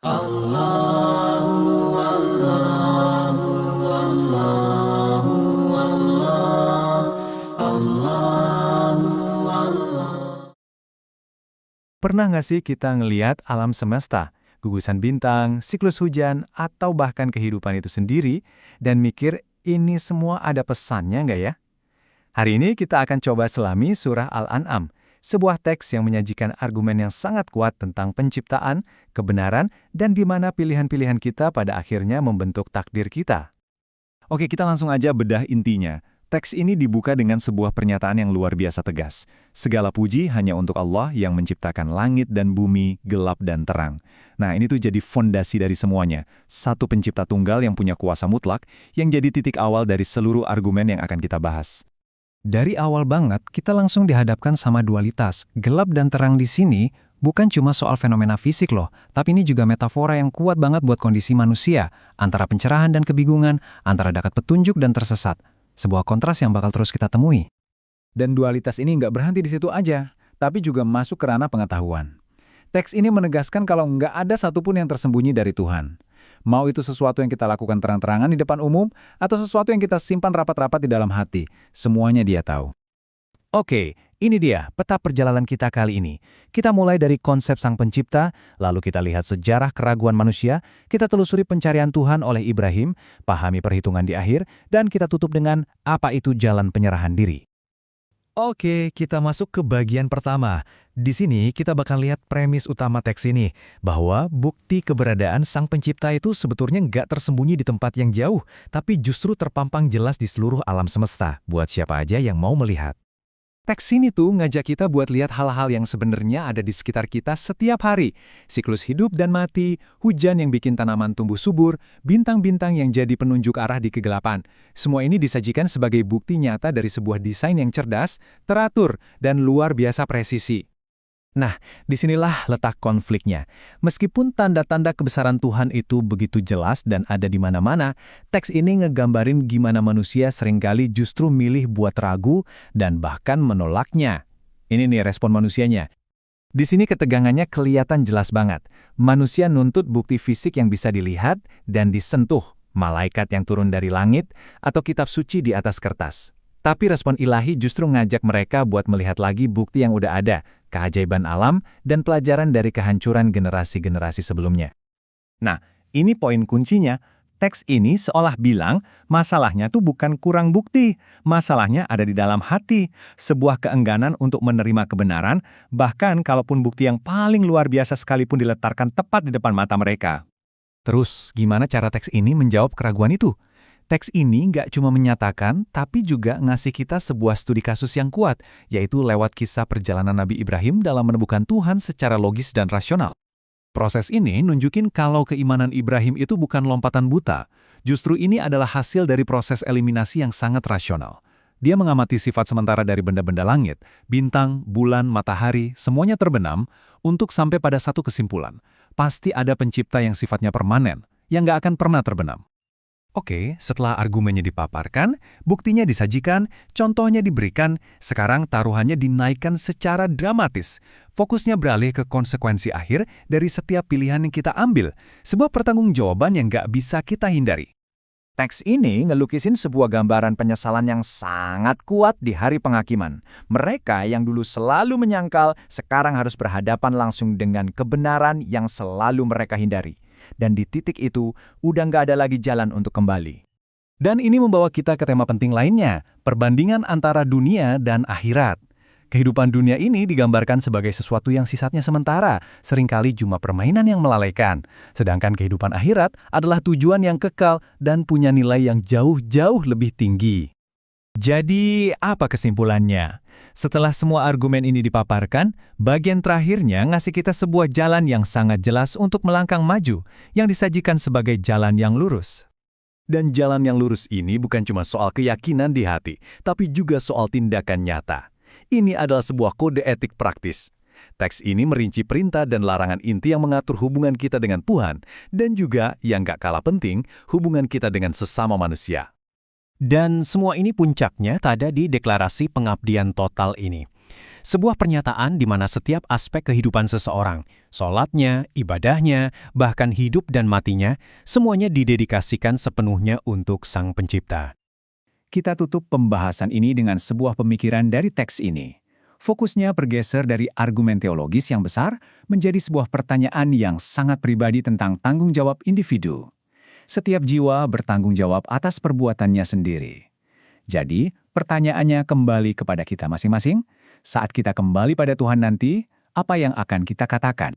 Allahu Allahu Allahu Allah Allahu Allah. Pernah nggak sih kita ngeliat alam semesta, gugusan bintang, siklus hujan, atau bahkan kehidupan itu sendiri, dan mikir ini semua ada pesannya nggak ya? Hari ini kita akan coba selami surah Al-An'am, sebuah teks yang menyajikan argumen yang sangat kuat tentang penciptaan, kebenaran, dan di mana pilihan-pilihan kita pada akhirnya membentuk takdir kita. Oke, kita langsung aja bedah intinya. Teks ini dibuka dengan sebuah pernyataan yang luar biasa tegas. Segala puji hanya untuk Allah yang menciptakan langit dan bumi, gelap dan terang. Nah, ini tuh jadi fondasi dari semuanya. Satu pencipta tunggal yang punya kuasa mutlak, yang jadi titik awal dari seluruh argumen yang akan kita bahas. Dari awal banget, kita langsung dihadapkan sama dualitas. Gelap dan terang di sini bukan cuma soal fenomena fisik loh, tapi ini juga metafora yang kuat banget buat kondisi manusia, antara pencerahan dan kebingungan, antara dekat petunjuk dan tersesat. Sebuah kontras yang bakal terus kita temui. Dan dualitas ini nggak berhenti di situ aja, tapi juga masuk ke ranah pengetahuan. Teks ini menegaskan kalau nggak ada satupun yang tersembunyi dari Tuhan. Mau itu sesuatu yang kita lakukan terang-terangan di depan umum, atau sesuatu yang kita simpan rapat-rapat di dalam hati, semuanya Dia tahu. Oke, ini dia peta perjalanan kita kali ini. Kita mulai dari konsep Sang Pencipta, lalu kita lihat sejarah keraguan manusia, kita telusuri pencarian Tuhan oleh Ibrahim, pahami perhitungan di akhir, dan kita tutup dengan apa itu jalan penyerahan diri. Oke, kita masuk ke bagian pertama. Di sini kita bakal lihat premis utama teks ini, bahwa bukti keberadaan Sang Pencipta itu sebetulnya nggak tersembunyi di tempat yang jauh, tapi justru terpampang jelas di seluruh alam semesta, buat siapa aja yang mau melihat. Teks ini tuh ngajak kita buat lihat hal-hal yang sebenarnya ada di sekitar kita setiap hari. Siklus hidup dan mati, hujan yang bikin tanaman tumbuh subur, bintang-bintang yang jadi penunjuk arah di kegelapan. Semua ini disajikan sebagai bukti nyata dari sebuah desain yang cerdas, teratur, dan luar biasa presisi. Nah, disinilah letak konfliknya. Meskipun tanda-tanda kebesaran Tuhan itu begitu jelas dan ada di mana-mana, teks ini ngegambarin gimana manusia seringkali justru milih buat ragu dan bahkan menolaknya. Ini nih respon manusianya. Di sini ketegangannya kelihatan jelas banget. Manusia nuntut bukti fisik yang bisa dilihat dan disentuh, malaikat yang turun dari langit, atau kitab suci di atas kertas. Tapi respon ilahi justru ngajak mereka buat melihat lagi bukti yang udah ada, keajaiban alam, dan pelajaran dari kehancuran generasi-generasi sebelumnya. Nah, ini poin kuncinya. Teks ini seolah bilang, masalahnya tuh bukan kurang bukti. Masalahnya ada di dalam hati, sebuah keengganan untuk menerima kebenaran, bahkan kalaupun bukti yang paling luar biasa sekalipun diletakkan tepat di depan mata mereka. Terus, gimana cara teks ini menjawab keraguan itu? Teks ini nggak cuma menyatakan, tapi juga ngasih kita sebuah studi kasus yang kuat, yaitu lewat kisah perjalanan Nabi Ibrahim dalam menemukan Tuhan secara logis dan rasional. Proses ini nunjukin kalau keimanan Ibrahim itu bukan lompatan buta. Justru ini adalah hasil dari proses eliminasi yang sangat rasional. Dia mengamati sifat sementara dari benda-benda langit, bintang, bulan, matahari, semuanya terbenam, untuk sampai pada satu kesimpulan. Pasti ada pencipta yang sifatnya permanen, yang nggak akan pernah terbenam. Oke, setelah argumennya dipaparkan, buktinya disajikan, contohnya diberikan, sekarang taruhannya dinaikkan secara dramatis. Fokusnya beralih ke konsekuensi akhir dari setiap pilihan yang kita ambil, sebuah pertanggungjawaban yang nggak bisa kita hindari. Teks ini ngelukisin sebuah gambaran penyesalan yang sangat kuat di hari penghakiman. Mereka yang dulu selalu menyangkal, sekarang harus berhadapan langsung dengan kebenaran yang selalu mereka hindari. Dan di titik itu, udah nggak ada lagi jalan untuk kembali. Dan ini membawa kita ke tema penting lainnya, perbandingan antara dunia dan akhirat. Kehidupan dunia ini digambarkan sebagai sesuatu yang sifatnya sementara, seringkali cuma permainan yang melalaikan. Sedangkan kehidupan akhirat adalah tujuan yang kekal dan punya nilai yang jauh-jauh lebih tinggi. Jadi, apa kesimpulannya? Setelah semua argumen ini dipaparkan, bagian terakhirnya ngasih kita sebuah jalan yang sangat jelas untuk melangkah maju, yang disajikan sebagai jalan yang lurus. Dan jalan yang lurus ini bukan cuma soal keyakinan di hati, tapi juga soal tindakan nyata. Ini adalah sebuah kode etik praktis. Teks ini merinci perintah dan larangan inti yang mengatur hubungan kita dengan Tuhan, dan juga, yang gak kalah penting, hubungan kita dengan sesama manusia. Dan semua ini puncaknya ada di deklarasi pengabdian total ini. Sebuah pernyataan di mana setiap aspek kehidupan seseorang, sholatnya, ibadahnya, bahkan hidup dan matinya, semuanya didedikasikan sepenuhnya untuk Sang Pencipta. Kita tutup pembahasan ini dengan sebuah pemikiran dari teks ini. Fokusnya bergeser dari argumen teologis yang besar menjadi sebuah pertanyaan yang sangat pribadi tentang tanggung jawab individu. Setiap jiwa bertanggung jawab atas perbuatannya sendiri. Jadi, pertanyaannya kembali kepada kita masing-masing. Saat kita kembali pada Tuhan nanti, apa yang akan kita katakan?